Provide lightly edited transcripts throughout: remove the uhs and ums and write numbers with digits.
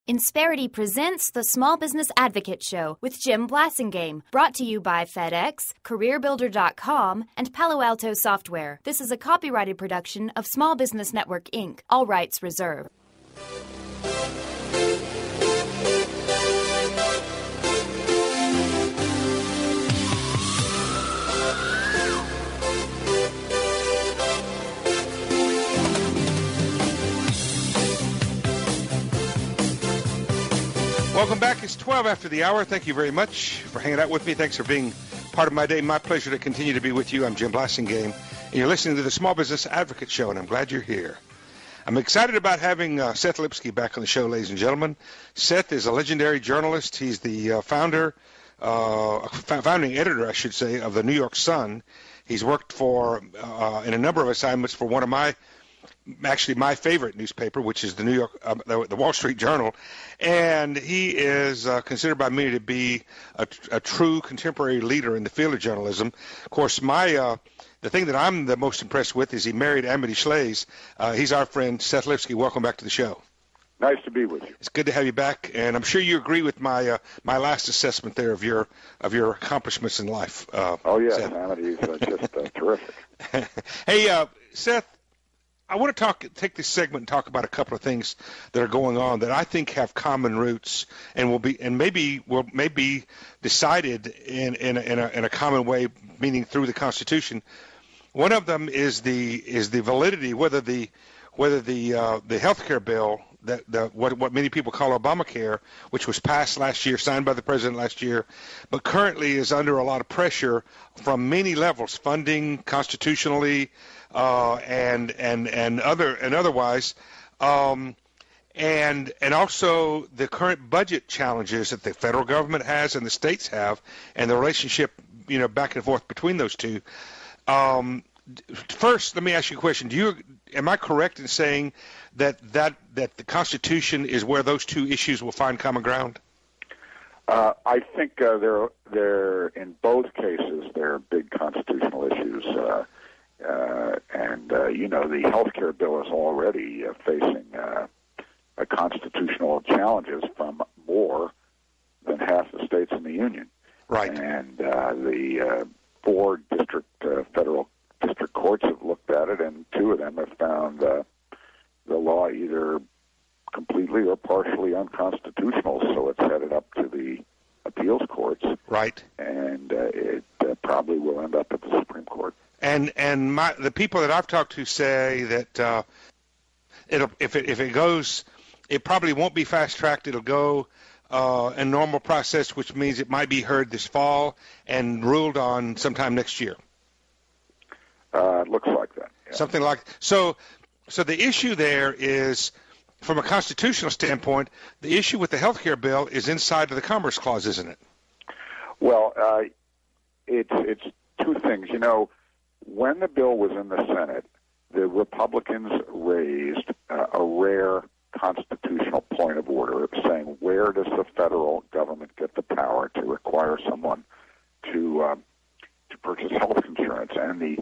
Insperity presents the Small Business Advocate Show with Jim Blasingame, brought to you by FedEx, CareerBuilder.com, and Palo Alto Software. This is a copyrighted production of Small Business Network, Inc., all rights reserved. Welcome back. It's 12 after the hour. Thank you very much for hanging out with me. Thanks for being part of my day. My pleasure to continue to be with you. I'm Jim Blasingame, and you're listening to the Small Business Advocate Show, and I'm glad you're here. I'm excited about having Seth Lipsky back on the show, ladies and gentlemen. Seth is a legendary journalist. He's the founding editor, I should say, of the New York Sun. He's worked for in a number of assignments for one of my favorite newspaper, which is the the Wall Street Journal, and he is considered by many to be a true contemporary leader in the field of journalism. Of course, the thing that I'm the most impressed with is he married Amity Shlaes. He's our friend Seth Lipsky. Welcome back to the show. Nice to be with you. It's good to have you back, and I'm sure you agree with my last assessment there of your accomplishments in life. Oh yes, Seth. Amity is just terrific. Hey, Seth. I want to take this segment and talk about a couple of things that are going on that I think have common roots and will be decided in a common way, meaning through the Constitution. One of them is the validity, whether the health care bill what many people call ObamaCare, which was passed last year, signed by the president last year, but currently is under a lot of pressure from many levels, funding, constitutionally, and otherwise, and also the current budget challenges that the federal government has and the states have, and the relationship, back and forth between those two. First, let me ask you a question. Am I correct in saying that the Constitution is where those two issues will find common ground? I think they're in both cases they're big constitutional issues, and the health care bill is already facing constitutional challenges from more than half the states in the union. Right. And the four federal district courts have looked at it, and two of them have found the law either completely or partially unconstitutional, so it's headed up to the appeals courts. Right. And it probably will end up at the Supreme Court. And the people that I've talked to say that if it goes, it probably won't be fast-tracked. It'll go a normal process, which means it might be heard this fall and ruled on sometime next year. It looks like that. Yeah. Something like so. The issue there is, from a constitutional standpoint, the issue with the health care bill is inside of the Commerce Clause, isn't it? Well, it's two things. When the bill was in the Senate, the Republicans raised a rare constitutional point of order, saying, where does the federal government get the power to require someone to purchase health insurance? And the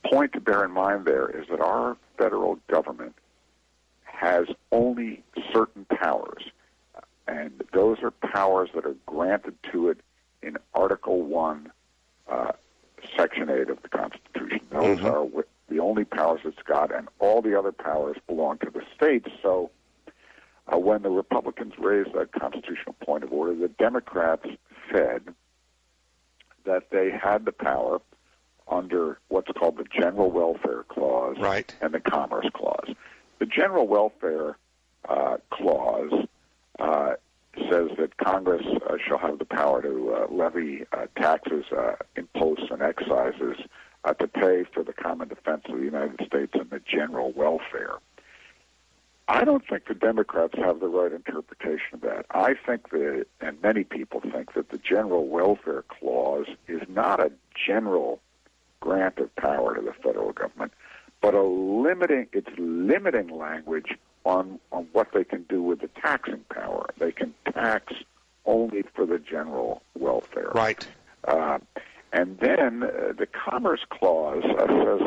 point to bear in mind there is that our federal government has only certain powers, and those are powers that are granted to it in Article 1, Section 8 of the Constitution. Those are the only powers it's got, and all the other powers belong to the states. So when the Republicans raised that constitutional point of order, the Democrats said that they had the power under what's called the General Welfare Clause and the Commerce Clause. The General Welfare Clause says that Congress shall have the power to levy taxes, imposts, and excises to pay for the common defense of the United States and the general welfare. I don't think the Democrats have the right interpretation of that. I think that, and many people think, that the General Welfare Clause is not a general grant of power to the federal government, but it's limiting language on what they can do with the taxing power. They can tax only for the general welfare. Right. And then the Commerce Clause says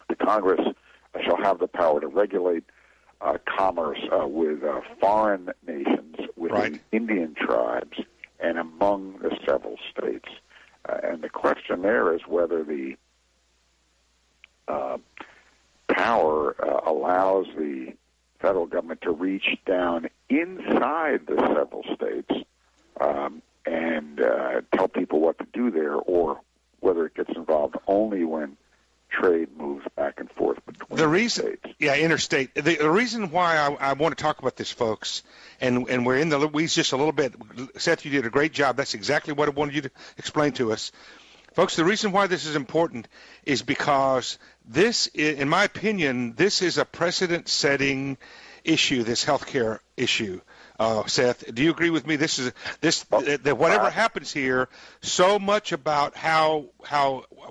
the Congress shall have the power to regulate commerce with foreign nations, with right. Indian tribes, and among the several states. And the question there is whether the power allows the federal government to reach down inside the several states and tell people what to do there, or whether it gets involved only when trade moves back and forth between the states. Yeah, interstate. The reason why I want to talk about this, folks, and we're in the weeds just a little bit. Seth, you did a great job. That's exactly what I wanted you to explain to us. Folks, the reason why this is important is because this, in my opinion, this is a precedent-setting issue, this healthcare issue. Seth, do you agree with me? That whatever happens here, so much about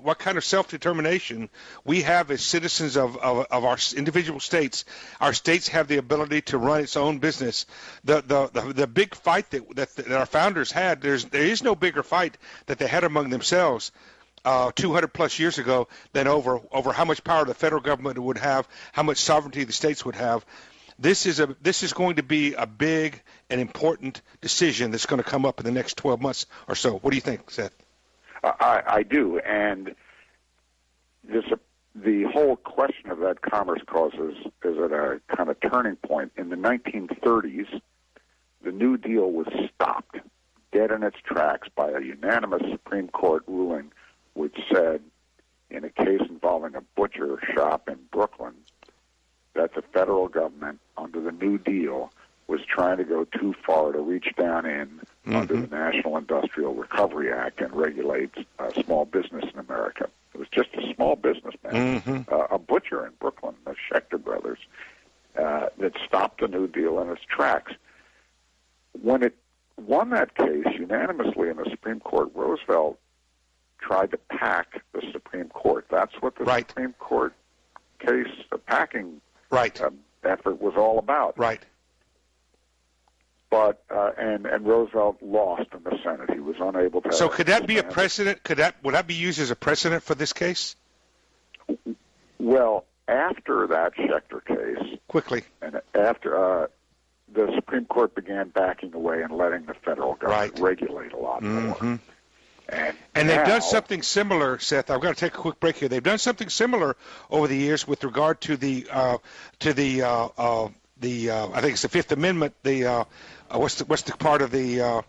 what kind of self-determination we have as citizens of our individual states. Our states have the ability to run its own business. The big fight that our founders had, there is no bigger fight that they had among themselves 200 plus years ago than over how much power the federal government would have, how much sovereignty the states would have. This is going to be a big and important decision that's going to come up in the next 12 months or so. What do you think, Seth? I do, and the whole question of that commerce clause is at a kind of turning point. In the 1930s, the New Deal was stopped dead in its tracks by a unanimous Supreme Court ruling which said, in a case involving a butcher shop in Brooklyn, that the federal government, under the New Deal, was trying to go too far to reach down in under the National Industrial Recovery Act and regulate small business in America. It was just a small businessman, a butcher in Brooklyn, the Schechter brothers, that stopped the New Deal in its tracks. When it won that case unanimously in the Supreme Court, Roosevelt tried to pack the Supreme Court. That's what the Supreme Court case, the packing effort was all about. Right. But and Roosevelt lost in the Senate. He was unable to. So could that be a precedent? Would that be used as a precedent for this case? Well, after that Schechter case, quickly, and after the Supreme Court began backing away and letting the federal government regulate a lot more. And they've done something similar, Seth. I've got to take a quick break here. They've done something similar over the years with regard to the I think it's the Fifth Amendment. What's the part of the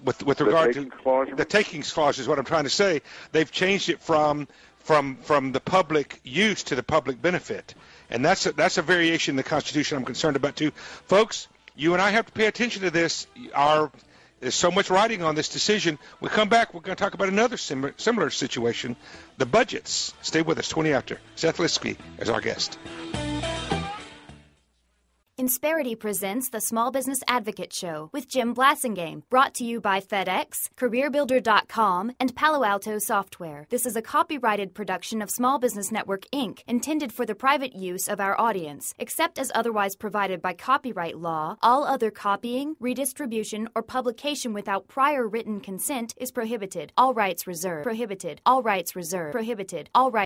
with regard to the takings clause is what I'm trying to say. They've changed it from the public use to the public benefit, and that's a variation in the Constitution I'm concerned about too, folks. You and I have to pay attention to this. There's so much riding on this decision. We come back, we're going to talk about another similar situation, the budgets. Stay with us, 20 after. Seth Lipsky is our guest. Insperity presents the Small Business Advocate Show with Jim Blasingame, brought to you by FedEx, CareerBuilder.com, and Palo Alto Software. This is a copyrighted production of Small Business Network, Inc., intended for the private use of our audience. Except as otherwise provided by copyright law, all other copying, redistribution, or publication without prior written consent is prohibited. All rights reserved. Prohibited. All rights reserved. Prohibited. All rights